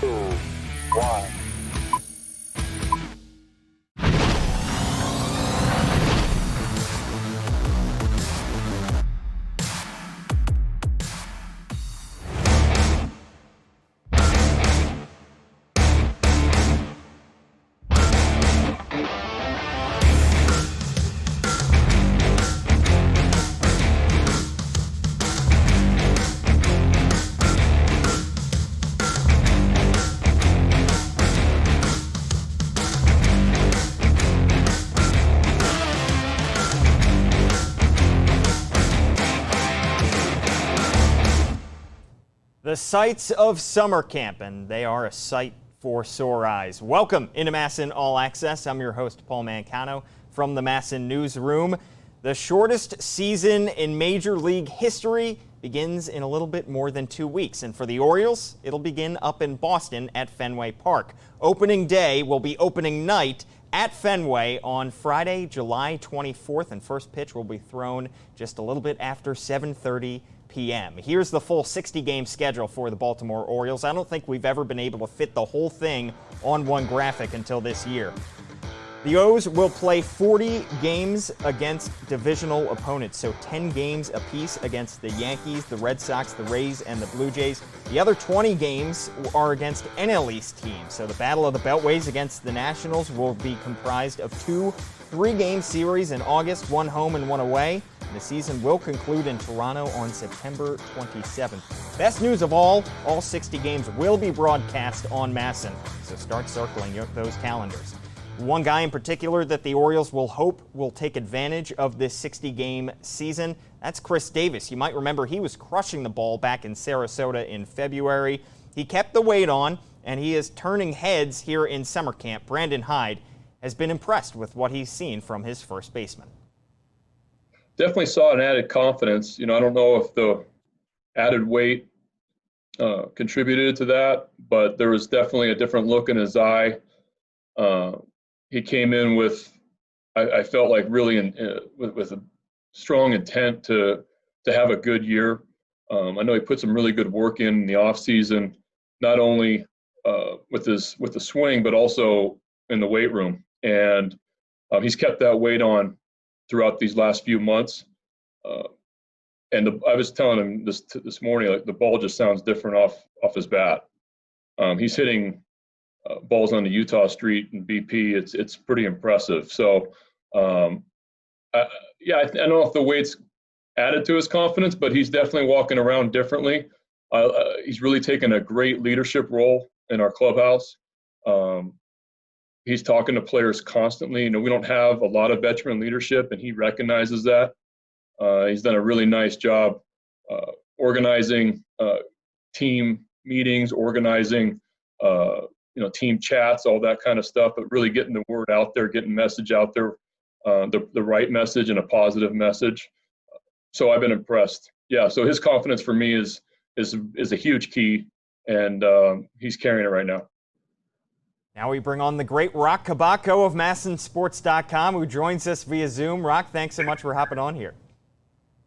1. The sights of summer camp, and they are a sight for sore eyes. Welcome into MASN All Access. I'm your host, Paul Mancano, from the MASN Newsroom. The shortest season in Major League history begins in a little bit more than 2 weeks. And for the Orioles, it'll begin up in Boston at Fenway Park. Opening day will be opening night at Fenway on Friday, July 24th, and first pitch will be thrown just a little bit after 7:30 p.m. Here's the full 60-game schedule for the Baltimore Orioles. I don't think we've ever been able to fit the whole thing on one graphic until this year. The O's will play 40 games against divisional opponents, so 10 games apiece against the Yankees, the Red Sox, the Rays, and the Blue Jays. The other 20 games are against NL East teams, so the Battle of the Beltways against the Nationals will be comprised of 2 3-game series in August, 1 home and 1 away. The season will conclude in Toronto on September 27th. Best news of all 60 games will be broadcast on MASN, so start circling those calendars. One guy in particular that the Orioles will hope will take advantage of this 60-game season, that's Chris Davis. You might remember he was crushing the ball back in Sarasota in February. He kept the weight on, and he is turning heads here in summer camp. Brandon Hyde has been impressed with what he's seen from his first baseman. Definitely saw an added confidence. I don't know if the added weight contributed to that, but there was definitely a different look in his eye. He came in with, I felt like really with a strong intent to have a good year. I know he put some really good work in the off season, not only with the swing, but also in the weight room. And he's kept that weight on throughout these last few months. I was telling him this morning, like the ball just sounds different off his bat. He's hitting balls on the Utah Street and BP. It's pretty impressive. So, I don't know if the weight's added to his confidence, but he's definitely walking around differently. He's really taken a great leadership role in our clubhouse. He's talking to players constantly. We don't have a lot of veteran leadership, and he recognizes that. He's done a really nice job organizing team meetings, organizing team chats, all that kind of stuff, but really getting the word out there, getting message out there, the right message and a positive message. So I've been impressed. Yeah, so his confidence for me is a huge key, and he's carrying it right now. Now we bring on the great Roch Kubatko of MASNsports.com, who joins us via Zoom. Roch, thanks so much for hopping on here.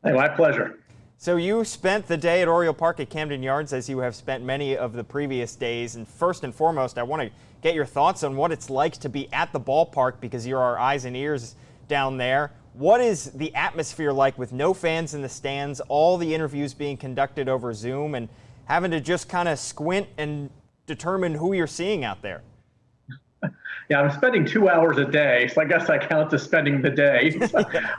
Hey, my pleasure. So you spent the day at Oriole Park at Camden Yards, as you have spent many of the previous days. And first and foremost, I want to get your thoughts on what it's like to be at the ballpark, because you're our eyes and ears down there. What is the atmosphere like with no fans in the stands, all the interviews being conducted over Zoom, and having to just kind of squint and determine who you're seeing out there? Yeah, I'm spending 2 hours a day, so I guess I count as spending the day.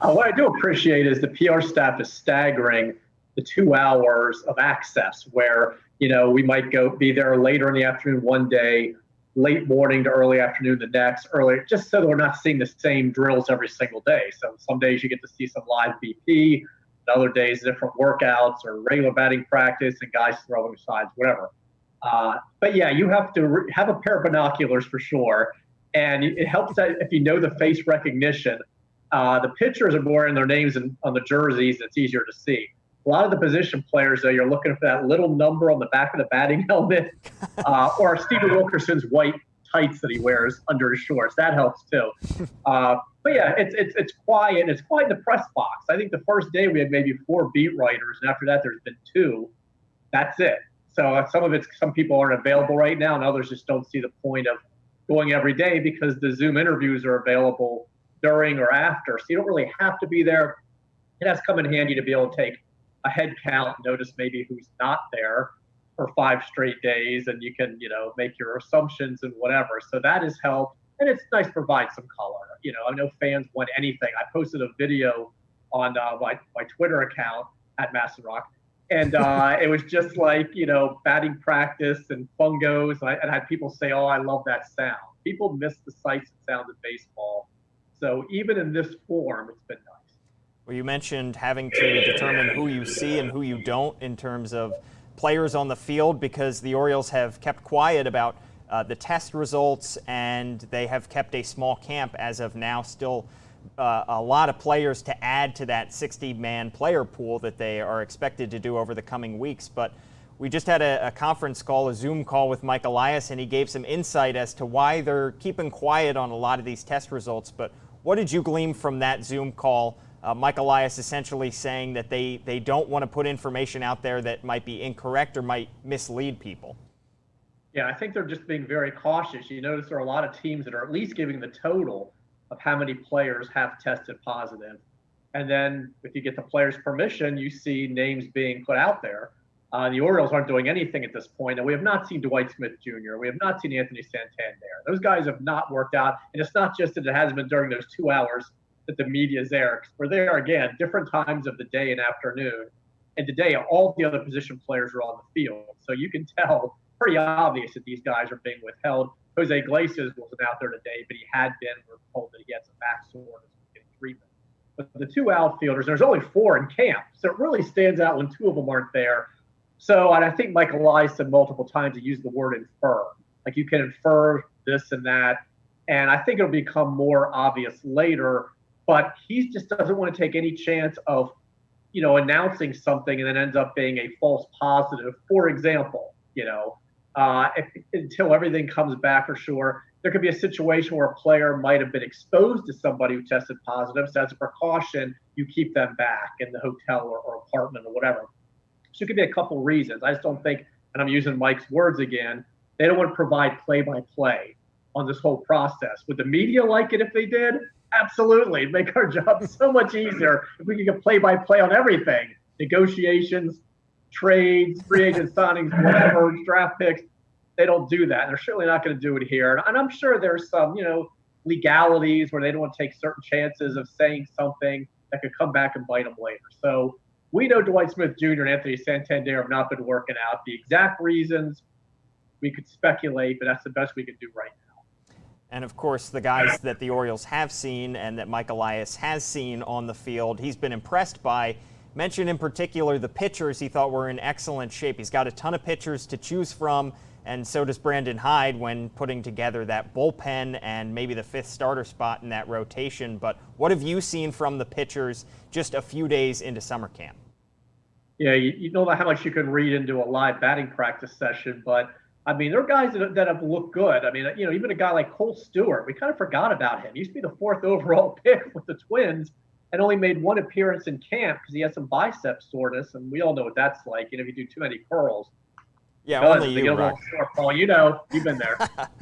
What I do appreciate is the PR staff is staggering the 2 hours of access, where we might be there later in the afternoon one day, late morning to early afternoon the next, just so that we're not seeing the same drills every single day. So some days you get to see some live BP, and other days different workouts or regular batting practice and guys throwing sides, whatever. But yeah, you have to have a pair of binoculars for sure. And it helps that if you know the face recognition, the pitchers are wearing their names on the jerseys. It's easier to see. A lot of the position players, though, you're looking for that little number on the back of the batting helmet, or Stephen Wilkerson's white tights that he wears under his shorts. That helps too. But yeah, it's quiet. It's quiet in the press box. I think the first day we had maybe 4 beat writers, and after that there's been 2. That's it. So some people aren't available right now, and others just don't see the point of going every day because the Zoom interviews are available during or after. So you don't really have to be there. It has come in handy to be able to take a head count, notice maybe who's not there for 5 straight days, and you can, make your assumptions and whatever. So that has helped, and it's nice to provide some color. I know fans want anything. I posted a video on my Twitter account at MASN Roch, and it was just like, batting practice and fungos, and I had people say, "Oh, I love that sound." People miss the sights and sounds of baseball. So even in this form, it's been nice. Well, you mentioned having to determine who you see and who you don't in terms of players on the field, because the Orioles have kept quiet about the test results, and they have kept a small camp as of now. Still a lot of players to add to that 60-man player pool that they are expected to do over the coming weeks. But we just had a conference call, a Zoom call with Mike Elias, and he gave some insight as to why they're keeping quiet on a lot of these test results. But what did you glean from that Zoom call? Mike Elias essentially saying that they don't want to put information out there that might be incorrect or might mislead people. Yeah, I think they're just being very cautious. You notice there are a lot of teams that are at least giving the total of how many players have tested positive. And then if you get the players' permission, you see names being put out there. The Orioles aren't doing anything at this point, and we have not seen Dwight Smith Jr. We have not seen Anthony Santander. Those guys have not worked out, and it's not just that it hasn't been during those 2 hours that the media is there. We're there, again, different times of the day and afternoon. And today, all the other position players are on the field. So you can tell, pretty obvious that these guys are being withheld. Jose Iglesias wasn't out there today, but he had been. We're told that he had some back soreness and getting treatment. But the 2 outfielders, there's only 4 in camp. So it really stands out when 2 of them aren't there. So, and I think Mike Elias said multiple times, he used the word infer. Like you can infer this and that. And I think it'll become more obvious later. But he just doesn't want to take any chance of, announcing something and then ends up being a false positive. For example, until everything comes back for sure, there could be a situation where a player might have been exposed to somebody who tested positive. So as a precaution, you keep them back in the hotel or apartment or whatever. So it could be a couple reasons. I just don't think, and I'm using Mike's words again, they don't want to provide play-by-play on this whole process. Would the media like it if they did? Absolutely. It'd make our job so much easier if we could get play-by-play on everything. Negotiations, trades, free agent signings, whatever, draft picks. They don't do that. And they're certainly not going to do it here. And I'm sure there's some, legalities where they don't want to take certain chances of saying something that could come back and bite them later. So we know Dwight Smith Jr. and Anthony Santander have not been working out. The exact reasons, we could speculate, but that's the best we could do right now. And of course, the guys that the Orioles have seen and that Mike Elias has seen on the field, he's been impressed by. Mentioned in particular the pitchers he thought were in excellent shape. He's got a ton of pitchers to choose from, and so does Brandon Hyde when putting together that bullpen and maybe the 5th starter spot in that rotation. But what have you seen from the pitchers just a few days into summer camp? Yeah, you know how much you can read into a live batting practice session, but I mean, there are guys that have looked good. I mean, even a guy like Cole Stewart, we kind of forgot about him. He used to be the 4th overall pick with the Twins and only made 1 appearance in camp because he had some bicep soreness, and we all know what that's like. If you do too many curls. Yeah, only you, Roch. You've been there.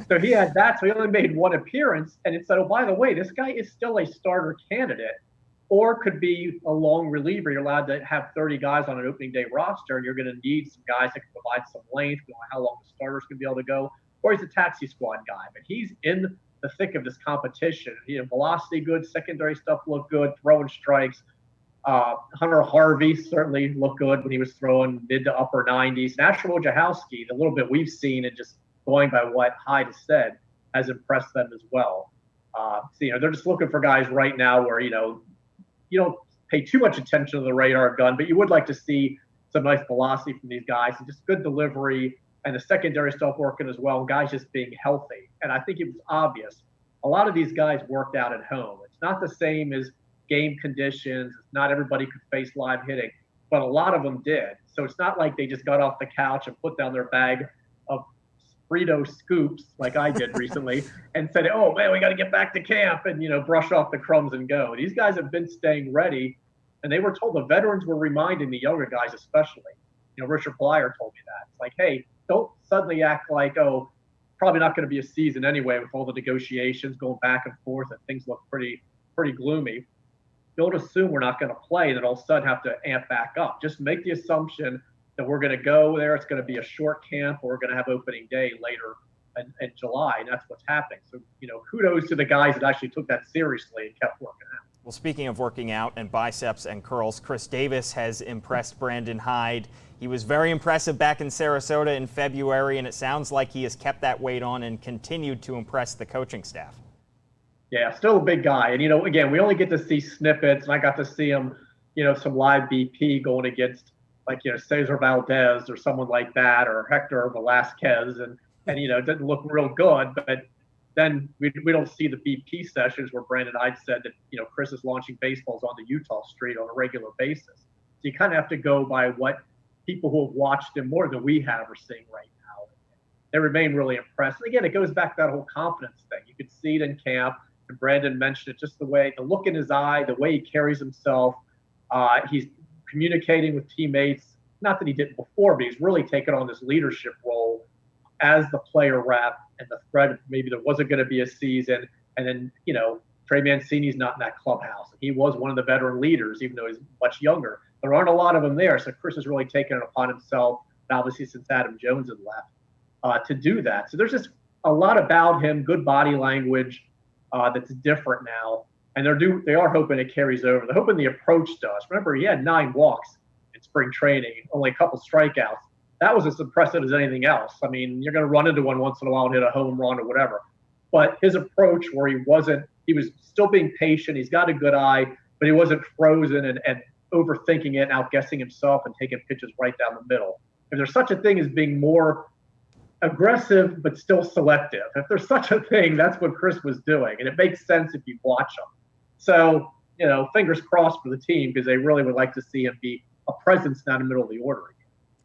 So he had that, so he only made 1 appearance, and it said, oh, by the way, this guy is still a starter candidate, or could be a long reliever. You're allowed to have 30 guys on an opening day roster, and you're going to need some guys that can provide some length. We don't know how long the starters can be able to go, or he's a taxi squad guy. But he's in the thick of this competition. Velocity good, secondary stuff looked good, throwing strikes. Hunter Harvey certainly looked good when he was throwing mid to upper 90s. Asher Wojciechowski, the little bit we've seen and just going by what Hyde has said, has impressed them as well. So, they're just looking for guys right now where, you don't pay too much attention to the radar gun, but you would like to see some nice velocity from these guys and just good delivery and the secondary stuff working as well, guys just being healthy. And I think it was obvious. A lot of these guys worked out at home. It's not the same as game conditions. Not everybody could face live hitting, but a lot of them did. So it's not like they just got off the couch and put down their bag of Frito scoops like I did recently and said, oh man, we got to get back to camp and, brush off the crumbs and go. These guys have been staying ready, and they were told, the veterans were reminding the younger guys especially, Richard Blyer told me that. It's like, hey, don't suddenly act like, oh, probably not going to be a season anyway with all the negotiations going back and forth and things look pretty gloomy. Don't assume we're not going to play and then all of a sudden have to amp back up. Just make the assumption that we're going to go there. It's going to be a short camp, or we're going to have opening day later in July, and that's what's happening. So, kudos to the guys that actually took that seriously and kept working out. Well, speaking of working out and biceps and curls, Chris Davis has impressed Brandon Hyde. He was very impressive back in Sarasota in February, and it sounds like he has kept that weight on and continued to impress the coaching staff. Yeah, still a big guy. And, again, we only get to see snippets, and I got to see him, some live BP going against, Cesar Valdez or someone like that, or Hector Velasquez, and it didn't look real good. But then we don't see the BP sessions where Brandon Hyde said that, Chris is launching baseballs onto Utah Street on a regular basis. So you kind of have to go by what people who have watched him more than we have are seeing right now. They remain really impressed. And again, it goes back to that whole confidence thing. You could see it in camp, and Brandon mentioned it, just the look in his eye, the way he carries himself. He's communicating with teammates. Not that he didn't before, but he's really taken on this leadership role as the player rep and the threat of maybe there wasn't going to be a season. And then, Trey Mancini's not in that clubhouse. He was one of the veteran leaders, even though he's much younger. There aren't a lot of them there. So Chris has really taken it upon himself, obviously since Adam Jones had left, to do that. So there's just a lot about him, good body language that's different now. And they are hoping it carries over. They're hoping the approach does. Remember, he had 9 walks in spring training, only a couple strikeouts. That was as impressive as anything else. I mean, you're going to run into one once in a while and hit a home run or whatever. But his approach, where he was still being patient. He's got a good eye, but he wasn't frozen and overthinking it and outguessing himself and taking pitches right down the middle. If there's such a thing as being more aggressive but still selective, if there's such a thing, that's what Chris was doing. And it makes sense if you watch him. So, fingers crossed for the team, because they really would like to see him be a presence down the middle of the order again.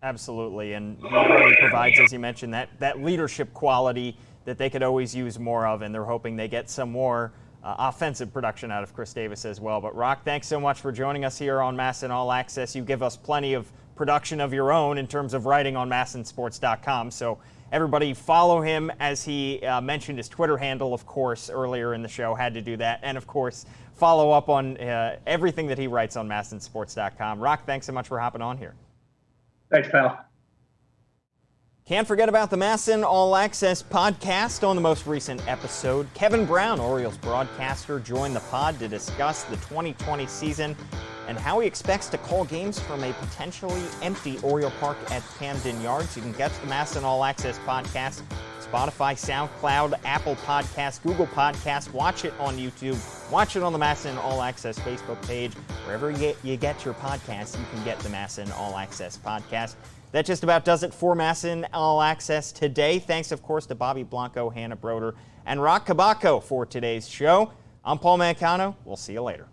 Absolutely, and he really provides, as you mentioned, that leadership quality that they could always use more of, and they're hoping they get some more offensive production out of Chris Davis as well. But Roch, thanks so much for joining us here on MASN All Access. You give us plenty of production of your own in terms of writing on MASNsports.com, so everybody follow him. As he mentioned his Twitter handle, of course, earlier in the show, had to do that, and of course follow up on everything that he writes on MASNsports.com. Roch, thanks so much for hopping on here. Thanks, pal. Can't forget about the MASN All Access podcast. On the most recent episode, Kevin Brown, Orioles broadcaster, joined the pod to discuss the 2020 season and how he expects to call games from a potentially empty Oriole Park at Camden Yards. You can get the MASN All Access podcast, Spotify, SoundCloud, Apple Podcasts, Google Podcasts. Watch it on YouTube. Watch it on the MASN All Access Facebook page. Wherever you get your podcasts, you can get the MASN All Access podcast. That just about does it for MASN All Access today. Thanks, of course, to Bobby Blanco, Hannah Broder, and Roch Kubatko for today's show. I'm Paul Mancano. We'll see you later.